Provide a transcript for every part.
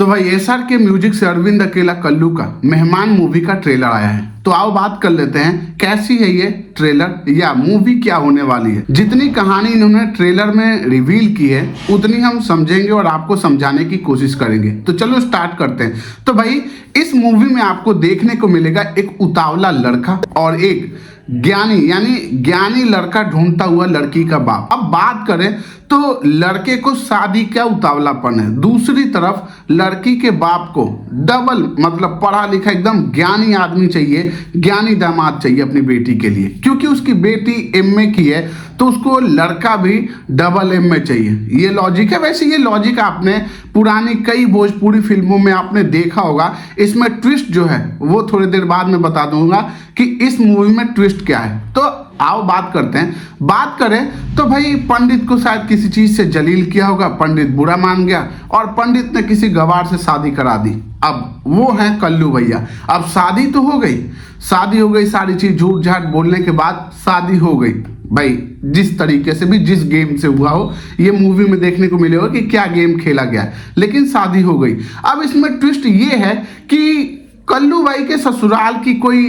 तो भाई एसआर के म्यूजिक से अरविंद अकेला कल्लू का मेहमान मूवी का ट्रेलर आया है। तो आओ बात कर लेते हैं कैसी है ये ट्रेलर या मूवी क्या होने वाली है। जितनी कहानी इन्होंने ट्रेलर में रिवील की है उतनी हम समझेंगे और आपको समझाने की कोशिश करेंगे। तो चलो स्टार्ट करते हैं। तो भाई इस मूवी में आपको देखने को मिलेगा एक उतावला लड़का और एक ज्ञानी यानी ज्ञानी लड़का ढूंढता हुआ लड़की का बाप। अब बात करें तो लड़के को शादी क्या उतावलापन है, दूसरी तरफ लड़की के बाप को डबल मतलब पढ़ा लिखा एकदम ज्ञानी आदमी चाहिए, ज्ञानी दामाद चाहिए अपनी बेटी के लिए, क्योंकि उसकी बेटी एमए की है तो उसको लड़का भी डबल एमए चाहिए। ये लॉजिक है। वैसे ये लॉजिक आपने पुरानी कई भोजपुरी फिल्मों में आपने देखा होगा। इसमें ट्विस्ट जो है वो थोड़ी देर बाद में बता दूंगा कि इस मूवी में ट्विस्ट क्या है। तो आओ बात करते हैं। बात करें तो भाई पंडित को शायद किसी चीज से जलील किया होगा, पंडित बुरा मान गया और पंडित ने किसी गवार से शादी करा दी। अब वो है कल्लू भैया। अब शादी तो हो गई, शादी हो गई, सारी चीज झूठ झाट बोलने के बाद शादी हो गई। भाई जिस तरीके से भी जिस गेम से हुआ हो ये मूवी में देखने को मिलेगा कि क्या गेम खेला गया है, लेकिन शादी हो गई। अब इसमें ट्विस्ट ये है कि कल्लू भाई के ससुराल की कोई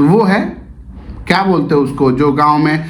वो है, क्या बोलते हैं उसको, जो गांव में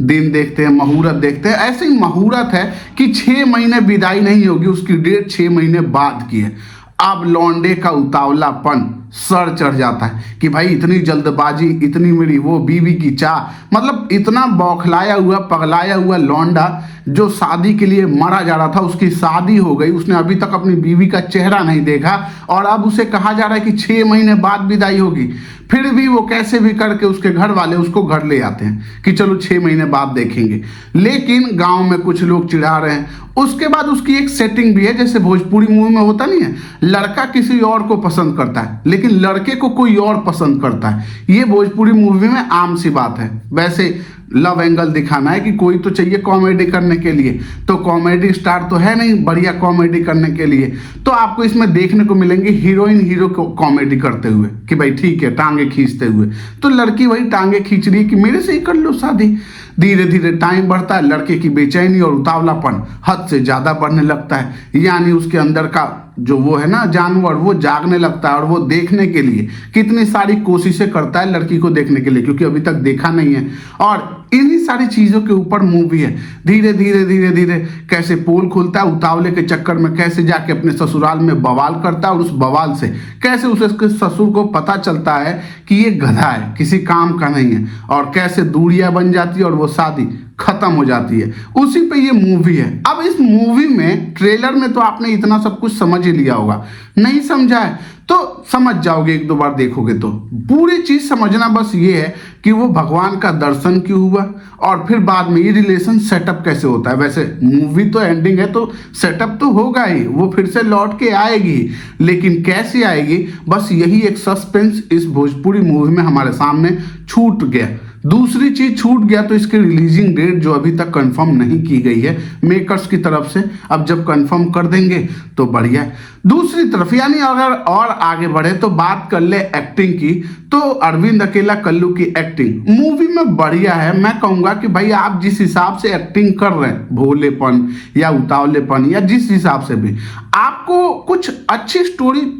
दिन देखते हैं, मुहूर्त देखते हैं, ऐसे ही मुहूर्त है कि 6 महीने विदाई नहीं होगी, उसकी डेट 6 महीने बाद की है। अब लौंडे का उतावलापन सर चढ़ जाता है कि भाई इतनी जल्दबाजी, इतनी मेरी वो बीवी की चाह, मतलब इतना बौखलाया हुआ पगलाया हुआ लौंडा जो शादी के लिए मरा जा रहा था, उसकी शादी हो गई, उसने अभी तक अपनी बीवी का चेहरा नहीं देखा और अब उसे कहा जा रहा है कि 6 महीने बाद विदाई होगी। फिर भी वो कैसे भी करके उसके घर वाले उसको घर ले आते हैं कि चलो 6 महीने बाद देखेंगे। लेकिन गांव में कुछ लोग चिढ़ा रहे हैं। उसके बाद उसकी एक सेटिंग भी है, जैसे भोजपुरी मूवी में होता नहीं है, लड़का किसी और को पसंद करता है लेकिन लड़के को कोई और पसंद करता है। ये भोजपुरी मूवी में आम सी बात है। वैसे लव एंगल दिखाना है कि कोई तो चाहिए कॉमेडी करने के लिए, तो कॉमेडी स्टार तो है नहीं बढ़िया कॉमेडी करने के लिए। तो आपको इसमें देखने को मिलेंगे हीरोइन हीरो को कॉमेडी करते हुए कि भाई ठीक है, टांगे खींचते हुए। तो लड़की वही टांगे खींच रही है कि मेरे से ही कर लो शादी। धीरे धीरे टाइम बढ़ता है, लड़के की बेचैनी और उतावलापन हद से ज्यादा बढ़ने लगता है, यानी उसके अंदर का जो वो है ना जानवर वो जागने लगता है और वो देखने के लिए कितनी सारी कोशिशें करता है लड़की को देखने के लिए, क्योंकि अभी तक देखा नहीं है। और इन्हीं सारी चीजों के ऊपर मूवी है। धीरे धीरे धीरे धीरे कैसे पोल खुलता है, उतावले के चक्कर में कैसे जाके अपने ससुराल में बवाल करता है और उस बवाल से कैसे उसके ससुर को पता चलता है कि ये गधा है, किसी काम का नहीं है, और कैसे दूरियां बन जाती है और वो शादी खत्म हो जाती है। उसी पे ये मूवी है। अब इस मूवी में ट्रेलर में तो आपने इतना सब कुछ समझ ही लिया होगा, नहीं समझा है तो समझ जाओगे, 1-2 बार देखोगे तो पूरी चीज समझना। बस ये है कि वो भगवान का दर्शन क्यों हुआ और फिर बाद में ये रिलेशन सेटअप कैसे होता है। वैसे मूवी तो एंडिंग है तो सेटअप तो होगा ही, वो फिर से लौट के आएगी, लेकिन कैसे आएगी बस यही एक सस्पेंस इस भोजपुरी मूवी में हमारे सामने छूट गया। दूसरी चीज छूट गया तो इसकी रिलीजिंग डेट जो अभी तक कंफर्म नहीं की गई है मेकर्स की तरफ से, अब जब कंफर्म कर देंगे तो बढ़िया है। दूसरी तरफ यानी अगर और आगे बढ़े तो बात कर ले एक्टिंग की, तो अरविंद अकेला कल्लू की एक्टिंग मूवी में बढ़िया है। मैं कहूंगा कि भाई आप जिस हिसाब से एक्टिंग कर रहे हैं, भोलेपन या उतावलेपन या जिस हिसाब से भी, आपको कुछ अच्छी स्टोरी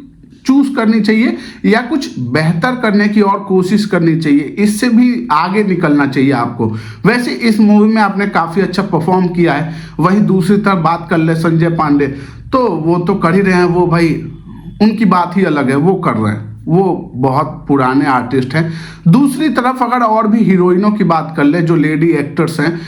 चूज करनी चाहिए या कुछ बेहतर करने की और कोशिश करनी चाहिए, इससे भी आगे निकलना चाहिए आपको। वैसे इस मूवी में आपने काफी अच्छा परफॉर्म किया है। वही दूसरी तरफ बात कर ले संजय पांडे, तो वो तो कर ही रहे हैं, वो भाई उनकी बात ही अलग है, वो कर रहे हैं, वो बहुत पुराने आर्टिस्ट हैं। दूसरी तरफ अगर और भी हीरोइनों की बात कर ले, जो लेडी एक्टर्स हैं,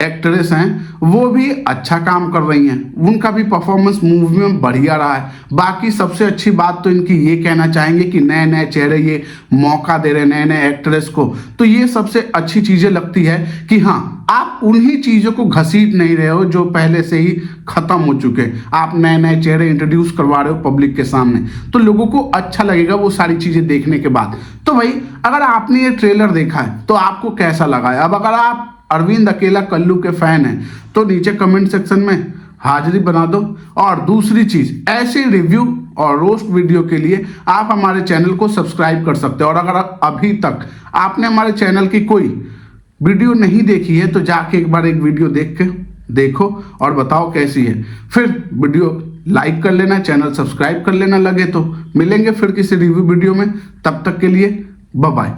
एक्ट्रेस हैं, वो भी अच्छा काम कर रही हैं, उनका भी परफॉर्मेंस मूवी में बढ़िया रहा है। बाकी सबसे अच्छी बात तो इनकी ये कहना चाहेंगे कि नए नए चेहरे ये मौका दे रहे नए नए एक्ट्रेस को, तो ये सबसे अच्छी चीजें लगती है कि हाँ आप उन्हीं चीजों को घसीट नहीं रहे हो जो पहले से ही खत्म हो चुके। आप नए नए चेहरे इंट्रोड्यूस करवा रहे हो पब्लिक के सामने, तो लोगों को अच्छा लगेगा वो सारी चीजें देखने के बाद। तो भाई अगर आपने ये ट्रेलर देखा है तो आपको कैसा लगा है? अब अगर आप अरविंद अकेला कल्लू के फैन हैं तो नीचे कमेंट सेक्शन में हाजिरी बना दो। और दूसरी चीज, ऐसे रिव्यू और रोस्ट वीडियो के लिए आप हमारे चैनल को सब्सक्राइब कर सकते हो। और अगर अभी तक आपने हमारे चैनल की कोई वीडियो नहीं देखी है तो जाके एक बार एक वीडियो देखो और बताओ कैसी है, फिर वीडियो लाइक कर लेना, चैनल सब्सक्राइब कर लेना लगे तो। मिलेंगे फिर किसी रिव्यू वीडियो में, तब तक के लिए बाय बाय।